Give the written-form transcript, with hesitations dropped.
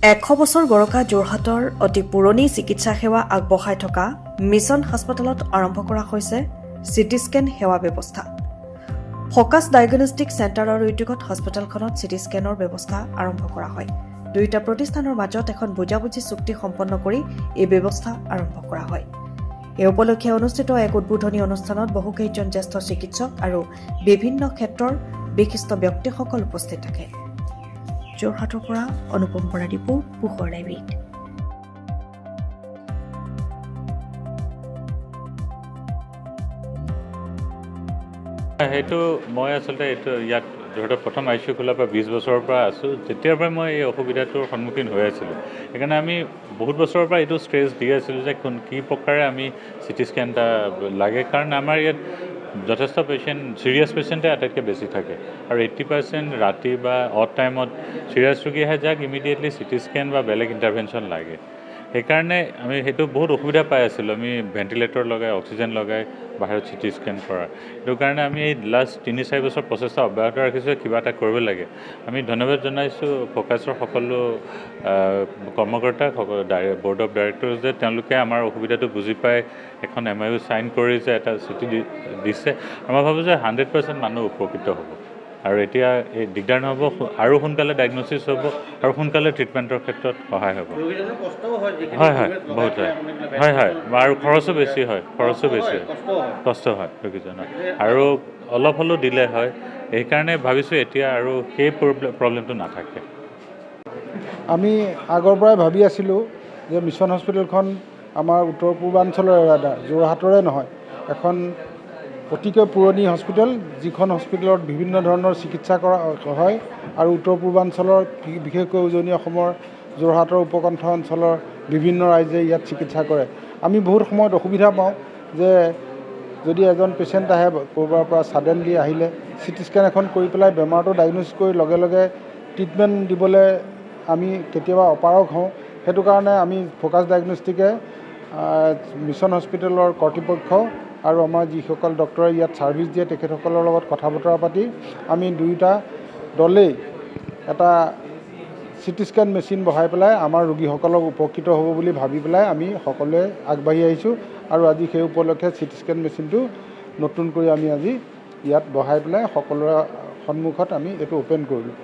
100 বছৰ গৰকা যোৰহাটৰ অতি পুৰণি চিকিৎসা সেৱা আগবঢ়াই থকা মিছন হাস্পতালত আৰম্ভ কৰা হৈছে চিটি স্কেন সেৱা ব্যৱস্থা। ফকাছ ডায়েগনষ্টিক চেণ্টাৰৰ উদ্যোগত হাস্পতালখনত চিটি স্কেনৰ ব্যৱস্থা আৰম্ভ কৰা হয়। দুয়োটা প্ৰতিষ্ঠানৰ মাজত এখন বুজাবুজি চুক্তি সম্পন্ন কৰি এই ব্যৱস্থা আৰম্ভ কৰা হয়। এই উপলক্ষে অনুষ্ঠিত এক উদ্বোধনী অনুষ্ঠানত বহুকেইজন জ্যেষ্ঠ চিকিৎসক আৰু বিভিন্ন ক্ষেত্ৰৰ বিশিষ্ট ব্যক্তিসকল উপস্থিত থাকে। যোৰহাটৰ পৰা অনুপম বৰা ৰিপোৰ্ট, পোহৰ লাইব্ৰেৰীত। সেইটো মই আচলতে এইটো ইয়াত যোৰহাটৰ প্ৰথম আইচিইউ খোলাৰ পৰা 20 বছৰৰ পৰা আছোঁ। তেতিয়াৰ পৰাই মই এই অসুবিধাটোৰ সন্মুখীন হৈ আছিলোঁ। সেইকাৰণে আমি বহুত বছৰৰ পৰা এইটো ষ্ট্ৰেছ দি আছিলোঁ যে কি প্ৰকাৰে আমি চিটি স্কেন এটা লাগে, কাৰণ আমাৰ ইয়াত যথেষ্ট পেচেণ্ট, চিৰিয়াছ পেচেণ্টে আটাইতকৈ বেছি থাকে আৰু 80% ৰাতি বা অড টাইমত চিৰিয়াছ ৰোগী আহে, যাক ইমিডিয়েটলি চিটি স্কেন বা বেলেগ ইণ্টাৰভেনশ্যন লাগে। সেইকাৰণে আমি সেইটো বহুত অসুবিধা পাই আছিলোঁ। আমি ভেণ্টিলেটৰ লগাই, অক্সিজেন লগাই বাহিৰত চিটি স্কেন কৰাৰ। সেইটো কাৰণে আমি এই লাষ্ট 3-4 বছৰ প্ৰচেষ্টা অব্যাহত ৰাখিছোঁ, কিবা এটা কৰিব লাগে। আমি ধন্যবাদ জনাইছোঁ ফকাছৰ সকলো কৰ্মকৰ্তাক, বৰ্ড অফ ডাইৰেক্টৰ্ছ, যে তেওঁলোকে আমাৰ অসুবিধাটো বুজি পাই এখন MIU চাইন কৰি যে এটা চিটি দিছে। মই ভাবোঁ যে 100% মানুহ উপকৃত হ'ব আৰু এতিয়া এই দিগদাৰ নহ'ব, আৰু সোনকালে ডায়েগনচিছ হ'ব আৰু সোনকালে ট্ৰিটমেণ্টৰ ক্ষেত্ৰত সহায় হ'ব। হয়, বহুত হয়, আৰু খৰচো বেছি হয়, কষ্ট হয় ৰোগীজনৰ, আৰু অলপ হ'লেও দিলে হয়। সেইকাৰণে ভাবিছোঁ এতিয়া আৰু সেই প্ৰব্লেমটো নাথাকে। আমি আগৰ পৰাই ভাবি আছিলোঁ যে মিছন হস্পিটেলখন আমাৰ উত্তৰ পূৰ্বাঞ্চলৰ যোৰহাটৰে নহয়, এখন অতিকৈ পুৰণি হস্পিটেল, যিখন হস্পিটেলত বিভিন্ন ধৰণৰ চিকিৎসা কৰা হয় আৰু উত্তৰ পূৰ্বাঞ্চলৰ, বিশেষকৈ উজনি অসমৰ যোৰহাটৰ উপকণ্ঠ অঞ্চলৰ বিভিন্ন ৰাইজে ইয়াত চিকিৎসা কৰে। আমি বহুত সময়ত অসুবিধা পাওঁ যে যদি এজন পেচেণ্ট আহে ক'ৰবাৰ পৰা ছাডেনলি আহিলে, চিটি স্কেন এখন কৰি পেলাই বেমাৰটো ডায়েগন'চিছ কৰি লগে লগে ট্ৰিটমেণ্ট দিবলৈ আমি কেতিয়াবা অপাৰগ হওঁ। সেইটো কাৰণে আমি ফকাছ ডায়েগনষ্টিকে মিছন হস্পিটেলৰ কৰ্তৃপক্ষ আৰু আমাৰ যিসকল ডক্টৰে ইয়াত ছাৰ্ভিচ দিয়ে তেখেতসকলৰ লগত কথা বতৰা পাতি আমি দুয়োটা দলেই এটা চিটি স্কেন মেচিন বহাই পেলাই আমাৰ ৰোগীসকলক উপকৃত হ'ব বুলি ভাবি পেলাই আমি সকলোৱে আগবাঢ়ি আহিছোঁ আৰু আজি সেই উপলক্ষে চিটি স্কেন মেচিনটো নতুন কৰি আমি আজি ইয়াত বহাই পেলাই সকলোৰে সন্মুখত আমি এইটো অ'পেন কৰিলোঁ।